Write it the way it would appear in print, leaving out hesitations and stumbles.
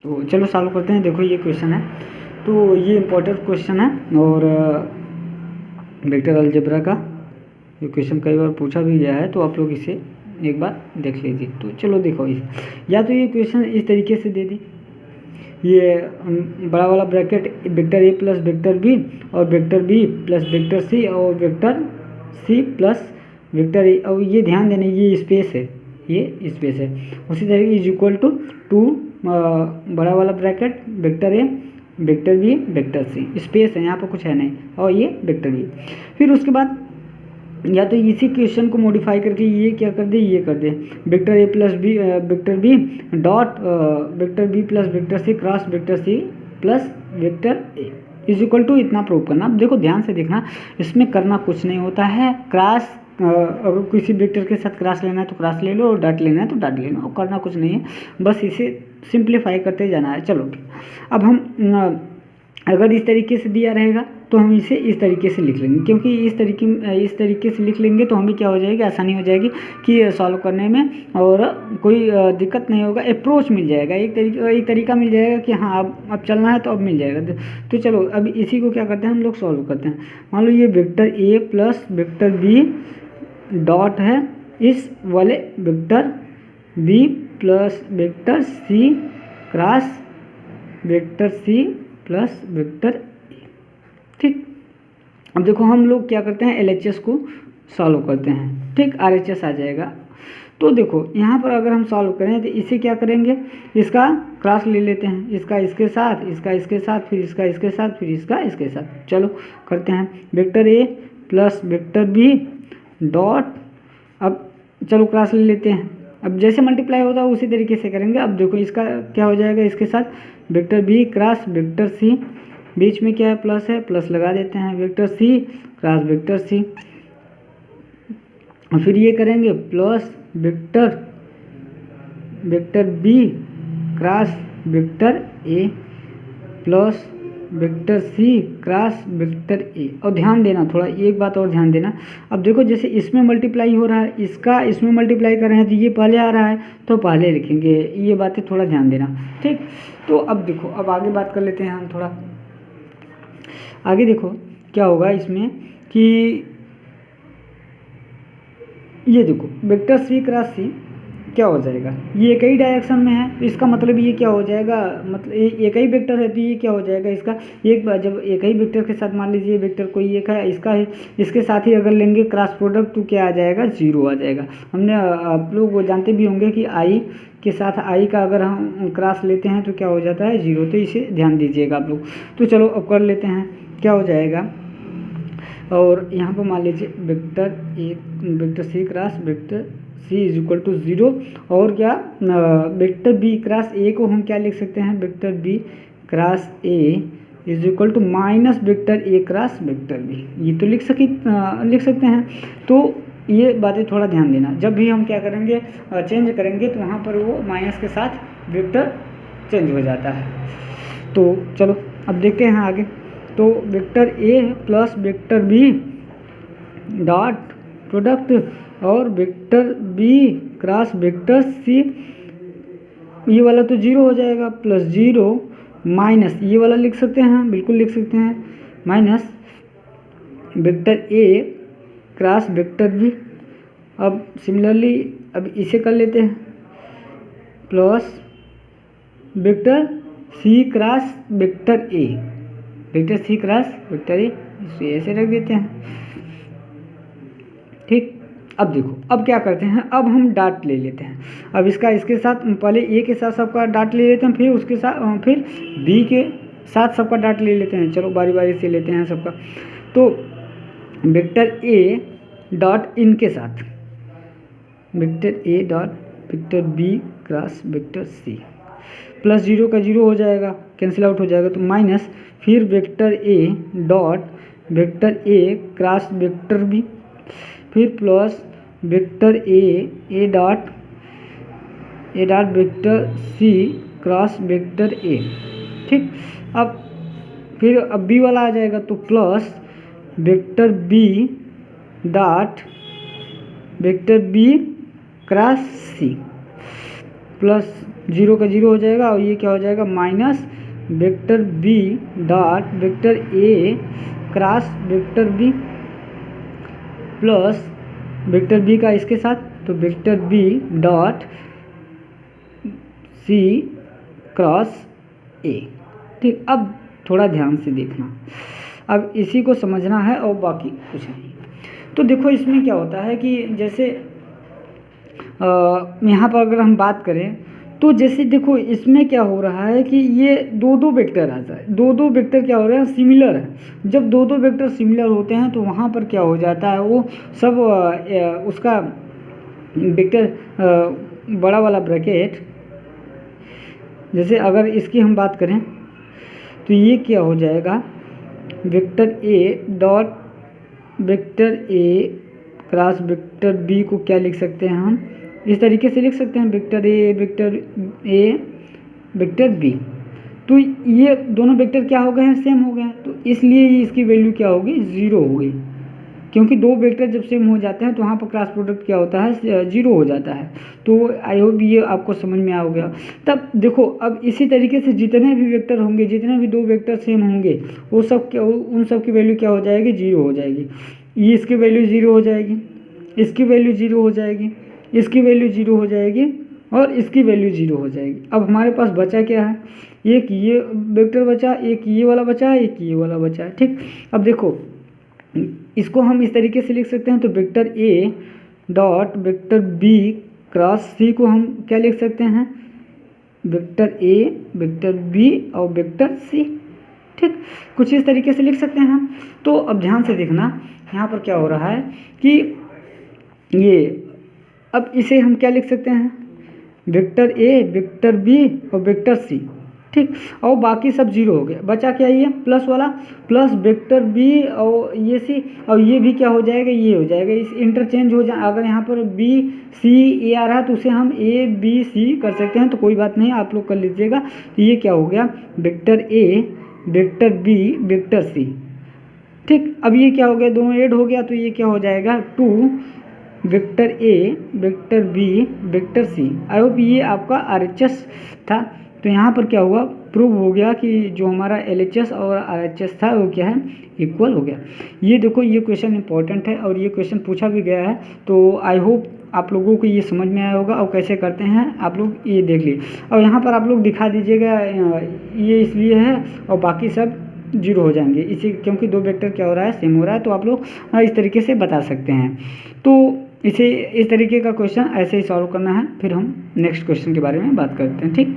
तो चलो सॉल्व करते हैं। देखो ये क्वेश्चन है, तो ये इम्पोर्टेंट क्वेश्चन है और वेक्टर अलजेब्रा का ये क्वेश्चन कई बार पूछा भी गया है, तो आप लोग इसे एक बार देख लीजिए। तो चलो देखो इस, या तो ये क्वेश्चन इस तरीके से दे दी, ये बड़ा वाला bracket vector A plus vector B और vector B plus vector C और vector C plus vector A, और ये ध्यान देना ये स्पेस है, ये स्पेस है। उसी तरीके इज इक्वल टू टू बड़ा वाला bracket vector A vector B vector C, space है यहाँ पर कुछ है नहीं, और ये वेक्टर बी। फिर उसके बाद या तो इसी क्वेश्चन को मॉडिफाई करके ये क्या कर दे, ये कर दे vector A plus B vector B dot vector B plus vector C cross vector C plus vector A is equal to इतना प्रूव करना। अब देखो ध्यान से देखना, इसमें करना कुछ नहीं होता है, क्रॉस अगर किसी वेक्टर के साथ क्रॉस लेना है तो क्रॉस ले लो और डॉट लेना है तो डॉट लेना, और करना कुछ नहीं है, बस इसे सिंप्लीफाई करते जाना है। चलो ठीक, अब हम अगर इस तरीके से दिया रहेगा तो हम इसे इस तरीके से लिख लेंगे, क्योंकि इस तरीके से लिख लेंगे तो हमें क्या हो जाएगी, आसानी हो जाएगी कि सॉल्व करने में, और कोई दिक्कत नहीं होगा, अप्रोच मिल जाएगा, एक तरीका मिल जाएगा कि हाँ अब चलना है तो अब मिल जाएगा। तो चलो अब इसी को क्या करते हैं हम लोग, सॉल्व करते हैं। मान लो ये vector A plus vector B dot है इस वाले vector B plus vector C cross vector C plus vector A. ठीक, अब देखो हम लोग क्या करते हैं, LHS को सॉल्व करते हैं। ठीक, RHS आ जाएगा। तो देखो यहाँ पर अगर हम सॉल्व करें तो इसे क्या करेंगे, इसका क्रॉस ले लेते हैं, इसका इसके साथ, इसका इसके साथ, फिर इसका इसके साथ, फिर इसका इसके साथ। चलो करते हैं, vector A plus vector B dot, अब चलो क्रॉस ले लेते हैं, अब जैसे मल्टीप्लाई होता है उसी तरीके से करेंगे। अब देखो इसका क्या हो जाएगा, इसके साथ vector B cross vector C, बीच में क्या है प्लस है, प्लस लगा देते हैं, vector C cross vector C, और फिर ये करेंगे plus vector B cross vector A plus vector C cross vector A. और ध्यान देना थोड़ा, एक बात और ध्यान देना, अब देखो जैसे इसमें मल्टीप्लाई हो रहा है, इसका इसमें मल्टीप्लाई कर रहे हैं तो ये पहले आ रहा है तो पहले लिखेंगे, ये बातें थोड़ा ध्यान देना। ठीक, तो अब देखो अब आगे बात कर लेते हैं हम थोड़ा आगे। देखो क्या होगा इसमें कि ये देखो वेक्टर सी क्रॉस सी क्या हो जाएगा, ये एक ही डायरेक्शन में है, तो इसका मतलब ये क्या हो जाएगा, मतलब एक ही वेक्टर है तो ये क्या हो जाएगा इसका, एक बार जब एक ही वेक्टर के साथ मान लीजिए वेक्टर कोई एक है, इसका है, इसके साथ ही अगर लेंगे क्रॉस प्रोडक्ट तो क्या आ जाएगा, जीरो आ जाएगा। हमने आप लोग वो जानते भी होंगे कि आई के साथ आई का अगर हम क्रॉस लेते हैं तो क्या हो जाता है, जीरो, तो इसे ध्यान दीजिएगा आप लोग। तो चलो अब कर लेते हैं, क्या हो जाएगा, और यहाँ पर मान लीजिए vector C cross vector C is equal to zero, और क्या वेक्टर बी क्रॉस ए को हम क्या लिख सकते हैं, vector B cross A is equal to minus vector A cross vector B, ये तो लिख सकते हैं। तो ये बातें थोड़ा ध्यान देना, जब भी हम क्या करेंगे चेंज करेंगे तो वहाँ पर वो माइनस के साथ वेक्टर चेंज हो जाता है। तो चलो अब देखते हैं आगे। तो vector A plus vector B dot product और vector B cross vector C, ये वाला तो जीरो हो जाएगा, प्लस जीरो माइनस ये वाला लिख सकते हैं, बिल्कुल लिख सकते हैं, minus vector A cross vector B. अब सिमिलरली अब इसे कर लेते हैं, plus vector C cross vector A, vector C cross vector A, इसे ऐसे रख देते हैं। ठीक, अब देखो अब क्या करते हैं, अब हम डॉट ले लेते हैं, अब इसका इसके साथ पहले ए के साथ सबका डॉट ले लेते हैं, फिर उसके साथ फिर बी के साथ सबका डॉट ले लेते हैं। चलो बारी बारी से लेते हैं सबका। तो वेक्टर ए डॉट इनके साथ vector A dot vector B cross vector C, plus zero का जीरो हो जाएगा, कैंसिल आउट हो जाएगा, तो माइनस, फिर vector A dot vector A cross vector B, फिर plus vector A dot vector C cross vector A. ठीक, अब फिर अब बी वाला आ जाएगा, तो plus vector B dot vector B cross C, plus zero का जीरो हो जाएगा और ये क्या हो जाएगा minus vector B dot vector A cross vector B plus vector B का इसके साथ, तो vector B dot C cross A. ठीक, अब थोड़ा ध्यान से देखना, अब इसी को समझना है और बाकी कुछ नहीं। तो देखो इसमें क्या होता है कि जैसे यहाँ पर अगर हम बात करें तो जैसे देखो इसमें क्या हो रहा है कि ये दो दो वेक्टर आता है, दो दो वेक्टर क्या हो रहा है सिमिलर है। जब दो दो वेक्टर सिमिलर होते हैं तो वहाँ पर क्या हो जाता है, वो सब उसका वेक्टर बड़ा वाला ब्रैकेट, जैसे अगर इसकी हम बात करें तो ये क्या हो जाएगा vector A dot vector A cross vector B को क्या लिख सकते हैं हम, इस तरीके से लिख सकते हैं वेक्टर ए वेक्टर बी। तो ये दोनों वेक्टर क्या हो गए हैं, सेम हो गए हैं, तो इसलिए इसकी वैल्यू क्या होगी, ज़ीरो होगी, क्योंकि दो वेक्टर जब सेम हो जाते हैं तो वहाँ पर क्रॉस प्रोडक्ट क्या होता है, जीरो हो जाता है। तो आई होप ये आपको समझ में आ गया। तब देखो अब इसी तरीके से जितने भी वेक्टर होंगे, जितने भी दो वेक्टर सेम होंगे, वो सब क्या, उन सब की वैल्यू क्या हो जाएगी, जीरो हो जाएगी। ये इसकी वैल्यू जीरो हो जाएगी, इसकी वैल्यू जीरो हो जाएगी, इसकी वैल्यू जीरो हो जाएगी और इसकी वैल्यू जीरो हो जाएगी। अब हमारे पास बचा क्या है, एक ये वेक्टर बचा, एक ये वाला बचा है, एक ये वाला बचा है। ठीक, अब देखो इसको हम इस तरीके से लिख सकते हैं, तो vector A dot vector B cross C को हम क्या लिख सकते हैं, वेक्टर ए वेक्टर बी और वेक्टर सी। ठीक, कुछ इस तरीके से लिख सकते हैं हम। तो अब ध्यान से देखना यहाँ पर क्या हो रहा है कि ये अब इसे हम क्या लिख सकते हैं, वेक्टर ए वेक्टर बी और वेक्टर सी। ठीक, और बाकी सब जीरो हो गया, बचा क्या, ये प्लस वाला, प्लस वेक्टर बी और ये सी, और ये भी क्या हो जाएगा, ये हो जाएगा, इस इंटरचेंज हो जाए। अगर यहाँ पर बी सी ए आ रहा है तो उसे हम ए बी सी कर सकते हैं, तो कोई बात नहीं, आप लोग कर लीजिएगा। तो ये क्या हो गया, vector A vector B vector C. ठीक, अब ये क्या हो गया, दोनों ऐड हो गया, तो ये क्या हो जाएगा, two vector A vector B vector C. I hope ये आपका RHS था। तो यहाँ पर क्या हुआ, प्रूव हो गया कि जो हमारा LHS और RHS था वो क्या है, इक्वल हो गया। ये देखो ये क्वेश्चन इंपॉर्टेंट है और ये क्वेश्चन पूछा भी गया है। तो आई होप आप लोगों को ये समझ में आया होगा और कैसे करते हैं आप लोग ये देख लीजिए। और यहाँ पर आप लोग दिखा दीजिएगा, ये इसलिए है और बाकी सब जीरो हो जाएंगे इसी, क्योंकि दो वेक्टर क्या हो रहा है, सेम हो रहा है। तो आप लोग इस तरीके से बता सकते हैं। तो इसे इस तरीके का क्वेश्चन ऐसे ही सॉल्व करना है, फिर हम नेक्स्ट क्वेश्चन के बारे में बात करते हैं। ठीक।